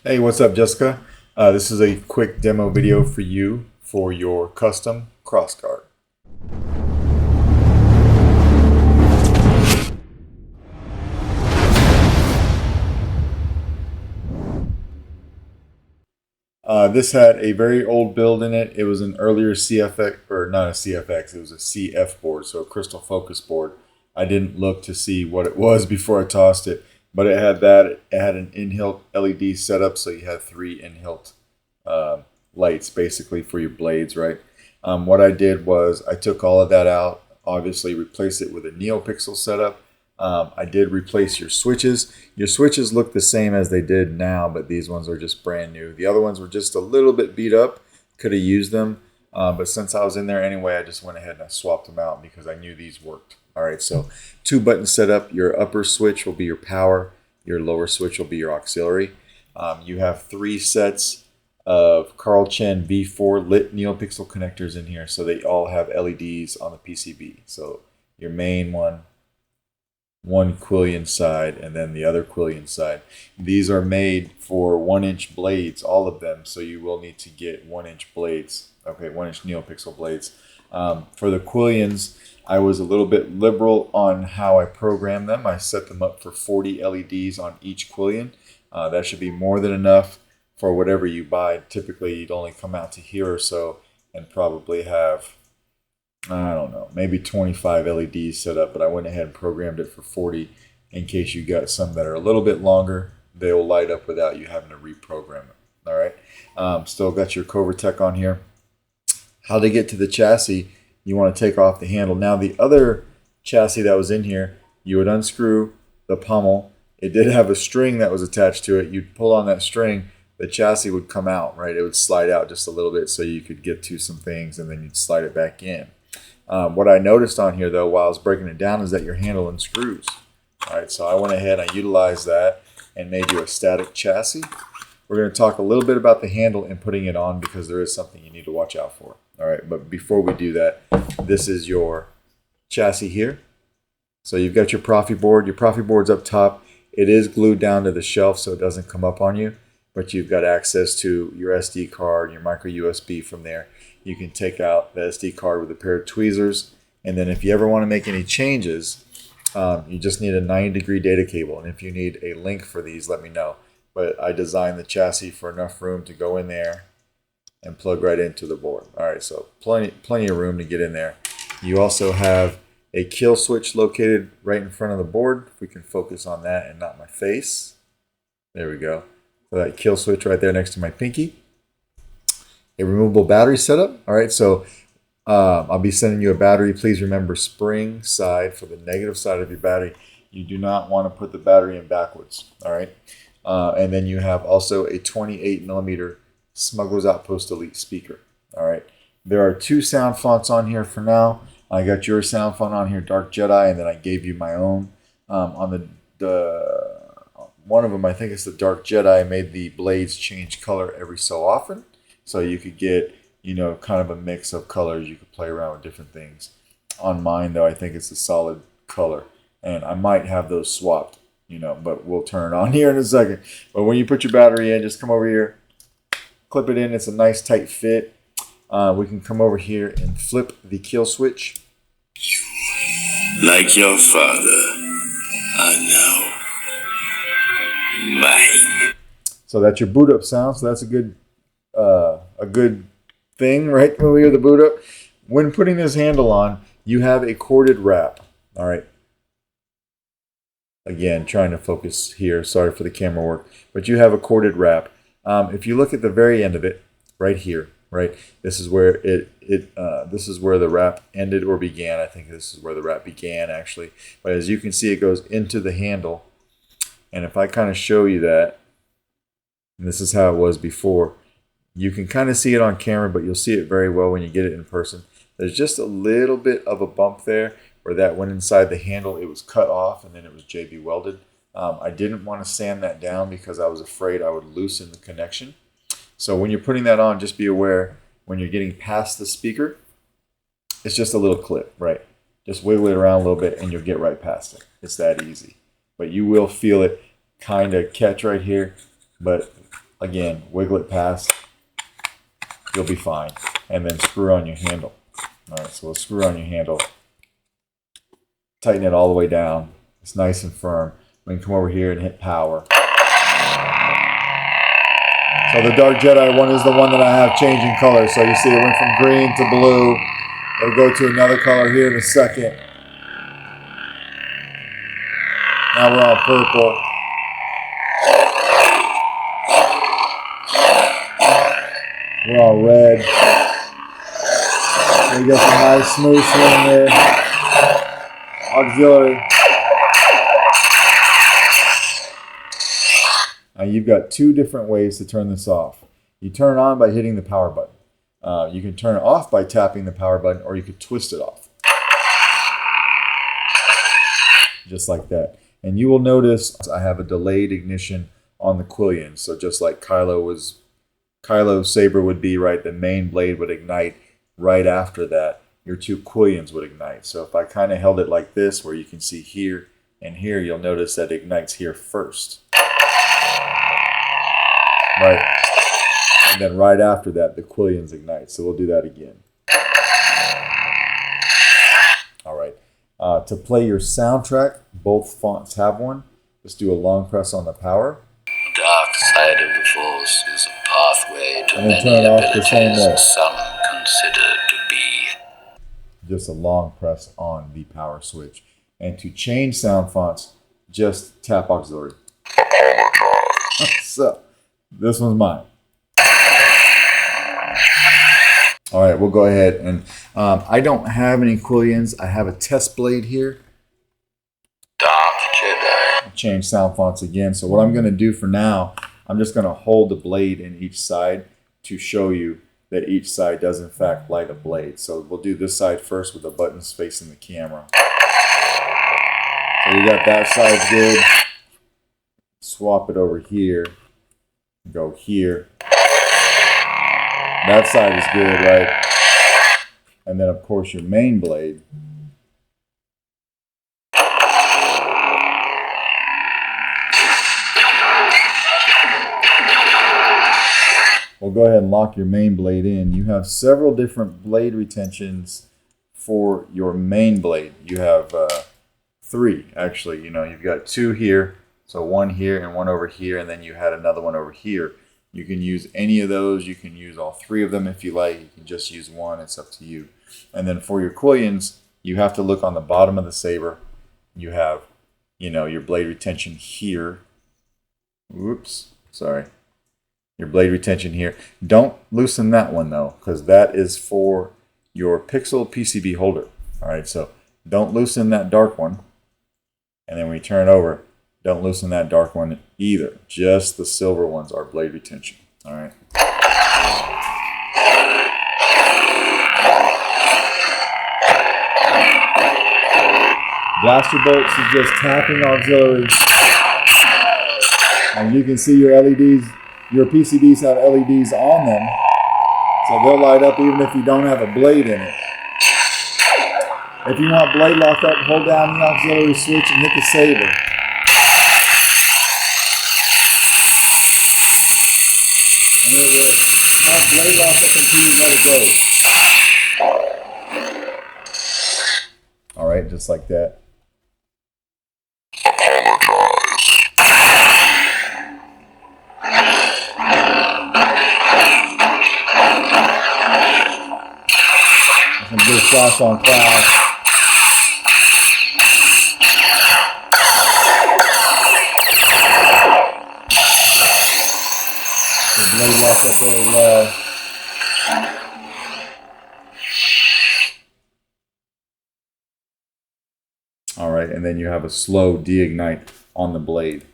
Hey, what's up, Jessica? This is a quick demo video for you for your custom Crossguard. This had a very old build in it. It was an earlier CFX, or not a CFX, it was a CF board, so a crystal focus board. I didn't look to see what it was before I tossed it, but it had that. It had an in-hilt LED setup, so you had three in-hilt lights basically for your blades, right? What I did was I took all of that out, obviously replaced it with a Neopixel setup. I did replace your switches. Your switches look the same as they did now, but these ones are just brand new. The other ones were just a little bit beat up. Could have used them, but since I was in there anyway, I just went ahead and I swapped them out because I knew these worked. All right, so 2-button setup. Your upper switch will be your power. Your lower switch will be your auxiliary. You have 3 sets of Carl Chen V4 lit Neopixel connectors in here, so they all have LEDs on the PCB. So your main one Quillian side, and then the other Quillian side. These are made for 1-inch blades, all of them, so you will need to get 1-inch blades, okay, 1-inch Neopixel blades. For the Quillians, I was a little bit liberal on how I programmed them. I set them up for 40 LEDs on each Quillian. That should be more than enough for whatever you buy. Typically, you'd only come out to here or so and probably have, I don't know, maybe 25 LEDs set up, but I went ahead and programmed it for 40 in case you got some that are a little bit longer. They will light up without you having to reprogram it. All right. Still got your Covertech on here. How to get to the chassis, you want to take off the handle. Now, the other chassis that was in here, you would unscrew the pommel. It did have a string that was attached to it. You'd pull on that string, the chassis would come out, right? It would slide out just a little bit so you could get to some things, and then you'd slide it back in. What I noticed on here, though, while I was breaking it down, is that your handle unscrews. All right, so I went ahead and I utilized that and made you a static chassis. We're going to talk a little bit about the handle and putting it on because there is something you need to watch out for. All right, but before we do that, this is your chassis here. So you've got your Proffie board. Your Proffie board's up top. It is glued down to the shelf so it doesn't come up on you, but you've got access to your SD card, your micro USB from there. You can take out the SD card with a pair of tweezers, and then if you ever want to make any changes, you just need a 90-degree data cable. And if you need a link for these, let me know. But I designed the chassis for enough room to go in there and plug right into the board. All right, so plenty of room to get in there. You also have a kill switch located right in front of the board. If we can focus on that and not my face. There we go. So that kill switch right there next to my pinky. A removable battery setup. All right, so I'll be sending you a battery. Please remember spring side for the negative side of your battery. You do not want to put the battery in backwards. All right, and then you have also a 28mm Smuggler's Outpost Elite speaker. All right, there are 2 sound fonts on here for now. I got your sound font on here, Dark Jedi, and then I gave you my own. On the one of them, I think it's the Dark Jedi, I made the blades change color every so often. So you could get, kind of a mix of colors. You could play around with different things. On mine, though, I think it's a solid color. And I might have those swapped, but we'll turn it on here in a second. But when you put your battery in, just come over here, clip it in. It's a nice tight fit. We can come over here and flip the kill switch. Like your father, I know. Mine. So that's your boot up sound. So that's a good thing, right? When we hear the boot up. When putting this handle on, you have a corded wrap. All right. Again, trying to focus here. Sorry for the camera work, but you have a corded wrap. If you look at the very end of it, right here, right, this is where this is where the wrap ended or began. I think this is where the wrap began actually. But as you can see, it goes into the handle. And if I kind of show you that, and this is how it was before. You can kind of see it on camera, but you'll see it very well when you get it in person. There's just a little bit of a bump there where that went inside the handle. It was cut off, and then it was JB welded. I didn't want to sand that down because I was afraid I would loosen the connection. So when you're putting that on, just be aware when you're getting past the speaker, it's just a little clip, right? Just wiggle it around a little bit, and you'll get right past it. It's that easy. But you will feel it kind of catch right here. But Again, wiggle it past. You'll be fine. And then screw on your handle. All right, so we'll screw on your handle. Tighten it all the way down. It's nice and firm. We can come over here and hit power. So the Dark Jedi one is the one that I have changing color. So you see it went from green to blue. It'll go to another color here in a second. Now we're on purple. We're on red. We got some nice smooth swing there. Auxiliary. Now you've got two different ways to turn this off. You turn it on by hitting the power button. You can turn it off by tapping the power button, or you could twist it off. Just like that. And you will notice I have a delayed ignition on the Quillion. So just like Kylo's saber would be, right, the main blade would ignite right after that. Your two Quillions would ignite. So if I kind of held it like this, where you can see here and here, you'll notice that it ignites here first. Right. And then right after that, the Quillions ignite. So we'll do that again. All right. To play your soundtrack, both fonts have one. Just do a long press on the power. Dark side of the Force is a pathway to And then turn it off the same way. some consider to be. Just a long press on the power switch. And to change sound fonts, just tap auxiliary. So, this one's mine. All right, we'll go ahead and I don't have any Quillions. I have a test blade here. Dark Jedi. Change sound fonts again. So what I'm going to do for now, I'm just going to hold the blade in each side to show you that each side does in fact light a blade. So we'll do this side first with the buttons facing the camera. So we got that side good. Swap it over here. Go here. That side is good, right? And then of course your main blade. We'll go ahead and lock your main blade in. You have several different blade retentions for your main blade. You have three, actually. You know, you've got two here, so one here and one over here, and then you had another one over here. You can use any of those. You can use all three of them if you like. You can just use one. It's up to you. And then for your Quillions, you have to look on the bottom of the saber. You have, you know, your blade retention here. Oops, sorry. Your blade retention here. Don't loosen that one though, because that is for your Pixel PCB holder. All right, so don't loosen that dark one. And then when you turn it over, don't loosen that dark one either. Just the silver ones are blade retention. All right. Blaster bolts is just tapping auxiliary. And you can see your LEDs. Your PCBs have LEDs on them, so they'll light up even if you don't have a blade in it. If you want blade lock up, hold down the auxiliary switch and hit the saber. And it will have blade lock up until you let it go. All right, just like that. Some good shots on cloud. The blade locks up really well. All right, and then you have a slow de-ignite on the blade.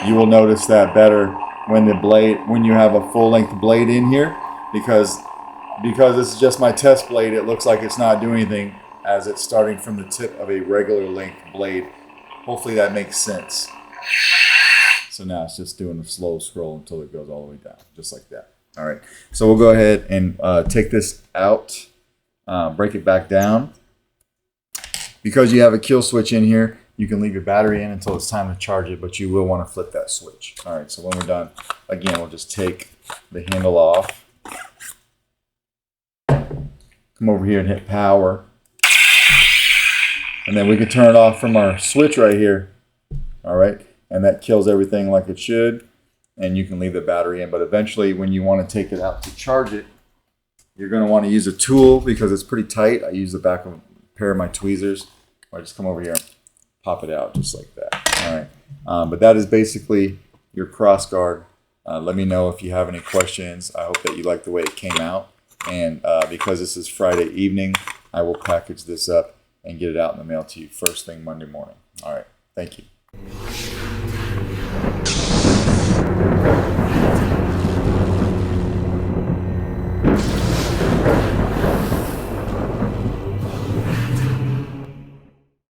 You will notice that better when you have a full-length blade in here, because this is just my test blade, it looks like it's not doing anything as it's starting from the tip of a regular length blade. Hopefully that makes sense. So now it's just doing a slow scroll until it goes all the way down, just like that. All right, so we'll go ahead and take this out, break it back down. Because you have a kill switch in here, You can leave your battery in until it's time to charge it, but you will want to flip that switch. All right, so when we're done, again, we'll just take the handle off. Come over here and hit power. And then we can turn it off from our switch right here. All right, and that kills everything like it should. And you can leave the battery in, but eventually when you want to take it out to charge it, you're going to want to use a tool because it's pretty tight. I use the back of a pair of my tweezers. I just come over here and pop it out just like that. All right, but that is basically your Crossguard. Let me know if you have any questions. I hope that you like the way it came out. And because this is Friday evening, I will package this up and get it out in the mail to you first thing Monday morning. All right, thank you.